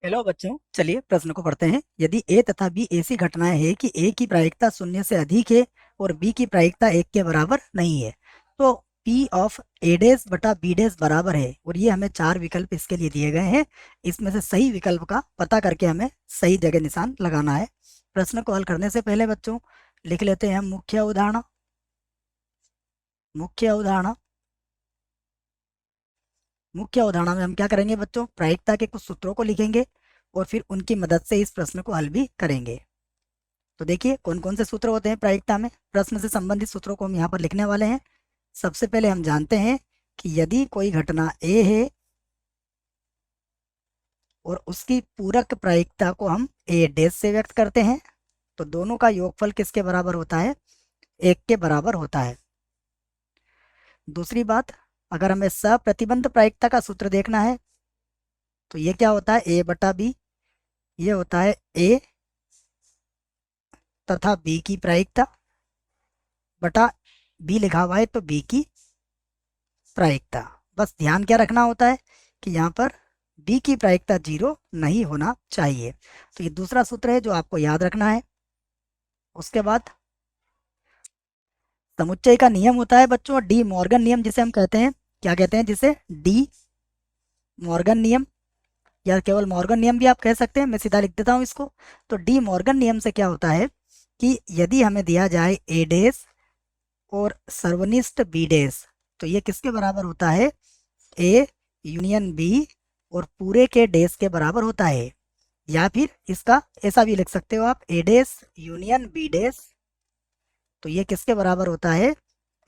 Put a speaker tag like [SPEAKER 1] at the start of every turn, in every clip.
[SPEAKER 1] Hello बच्चों, चलिए प्रश्न को पढ़ते हैं। यदि ए तथा बी ऐसी घटनाएं हैं कि ए की प्रायिकता शून्य से अधिक है और बी की प्रायिकता एक के बराबर नहीं है, तो पी ऑफ ए डैश बटा बी डैश बराबर है। और ये हमें चार विकल्प इसके लिए दिए गए हैं। इसमें से सही विकल्प का पता करके हमें सही जगह निशान लगाना है। प्रश्न को हल करने से पहले बच्चों लिख लेते हैं हम मुख्य उदाहरण। मुख्य उदाहरण मुख्य उदाहरण में हम क्या करेंगे बच्चों, प्रायिकता के कुछ सूत्रों को लिखेंगे और फिर उनकी मदद से इस प्रश्न को हल भी करेंगे। तो देखिए कौन कौन से सूत्र होते हैं प्रायिकता में। प्रश्न से संबंधित सूत्रों को हम यहाँ पर लिखने वाले हैं। सबसे पहले हम जानते हैं कि यदि कोई घटना ए है और उसकी पूरक प्रायिकता को हम ए डैश से व्यक्त करते हैं, तो दोनों का योगफल किसके बराबर होता है? एक के बराबर होता है। दूसरी बात, अगर हमें सप्रतिबंध प्रायिकता का सूत्र देखना है तो ये क्या होता है? ए बटा बी। ये होता है ए तथा बी की प्रायिकता बटा बी लिखा हुआ है तो बी की प्रायिकता। बस ध्यान क्या रखना होता है कि यहाँ पर बी की प्रायिकता 0 नहीं होना चाहिए। तो ये दूसरा सूत्र है जो आपको याद रखना है। उसके बाद समुच्चय का नियम होता है बच्चों डी मॉर्गन नियम, जिसे हम कहते हैं, क्या कहते हैं जिसे? डी मॉर्गन नियम, या केवल मॉर्गन नियम भी आप कह सकते हैं। मैं सीधा लिख देता हूँ इसको। तो डी मॉर्गन नियम से क्या होता है कि यदि हमें दिया जाए ए डैश और सर्वनिष्ठ बी डैश, तो ये किसके बराबर होता है? ए यूनियन बी और पूरे के डैश के बराबर होता है। या फिर इसका ऐसा भी लिख सकते हो आप, ए डैश यूनियन बी डैश, तो ये किसके बराबर होता है?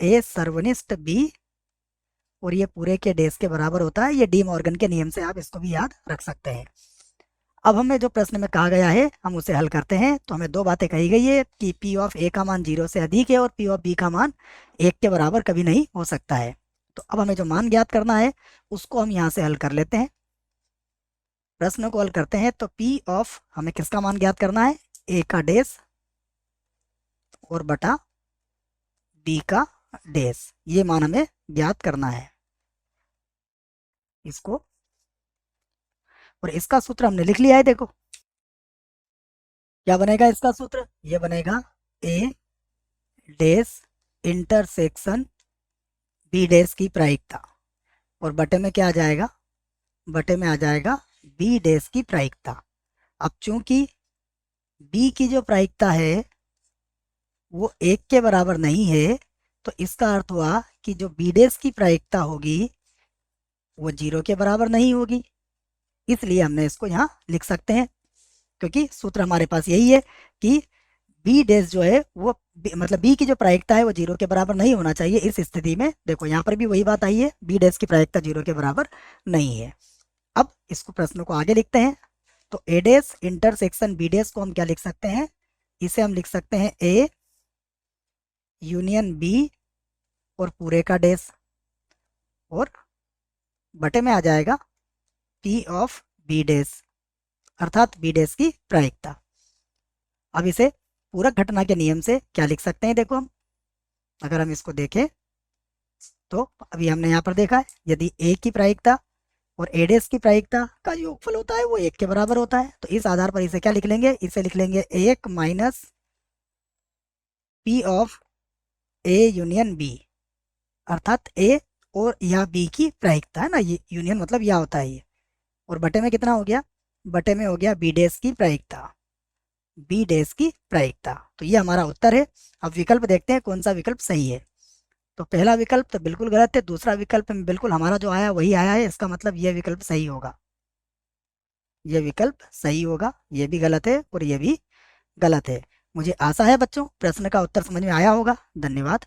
[SPEAKER 1] ए सर्वनिष्ठ बी और ये पूरे के डैश के बराबर होता है। ये डी मॉर्गन के नियम से आप इसको भी याद रख सकते हैं। अब हमें जो प्रश्न में कहा गया है हम उसे हल करते हैं। तो हमें दो बातें कही गई है कि पी ऑफ ए का मान 0 से अधिक है और पी ऑफ बी का मान 1 के बराबर कभी नहीं हो सकता है। तो अब हमें जो मान ज्ञात करना है उसको हम यहाँ से हल कर लेते हैं। प्रश्न को हल करते हैं तो पी ऑफ हमें किसका मान ज्ञात करना है? ए का डैश और बटा बी का डैश, ये मान हमें ज्ञात करना है इसको। और इसका सूत्र हमने लिख लिया है। देखो क्या बनेगा इसका सूत्र? ये बनेगा ए डैश इंटरसेक्शन बी डैश की प्रायिकता और बटे में क्या आ जाएगा? बटे में आ जाएगा बी डैश की प्रायिकता। अब चूंकि बी की जो प्रायिकता है वो 1 के बराबर नहीं है, तो इसका अर्थ हुआ कि जो बी डैश की प्रायिकता होगी वो 0 के बराबर नहीं होगी। इसलिए हमने इसको यहाँ लिख सकते हैं, क्योंकि सूत्र हमारे पास यही है कि बी डैश जो है वो मतलब बी की जो प्रायिकता है वो 0 के बराबर नहीं होना चाहिए। इस स्थिति में देखो यहाँ पर भी वही बात आई है, बी डैश की प्रायिकता 0 के बराबर नहीं है। अब इसको प्रश्न को आगे लिखते हैं। तो ए डैश इंटरसेक्शन बी डैश को हम क्या लिख सकते हैं? इसे हम लिख सकते हैं ए यूनियन बी और पूरे का डैश और बटे में आ जाएगा पी ऑफ बी डैश अर्थात बी डैश की प्रायिकता। अब इसे पूरक घटना के नियम से क्या लिख सकते हैं? देखो हम अगर हम इसको देखें तो अभी हमने यहाँ पर देखा है यदि ए की प्रायिकता और ए डैश की प्रायिकता का योगफल होता है वो 1 के बराबर होता है, तो इस आधार पर इसे क्या लिख लेंगे? इसे लिख लेंगे 1 minus P of A union B अर्थात ए और या बी की प्रायिकता है ना, ये यूनियन मतलब या होता है ये। और बटे में कितना हो गया? बटे में हो गया बी डैश की प्रायिकता। बी डैश की प्रायिकता, तो ये हमारा उत्तर है। अब विकल्प देखते हैं कौन सा विकल्प सही है। तो पहला विकल्प तो बिल्कुल गलत है, दूसरा विकल्प में बिल्कुल हमारा जो आया वही आया है, इसका मतलब यह विकल्प सही होगा। यह विकल्प सही होगा, यह भी गलत है और यह भी गलत है। मुझे आशा है बच्चों प्रश्न का उत्तर समझ में आया होगा। धन्यवाद।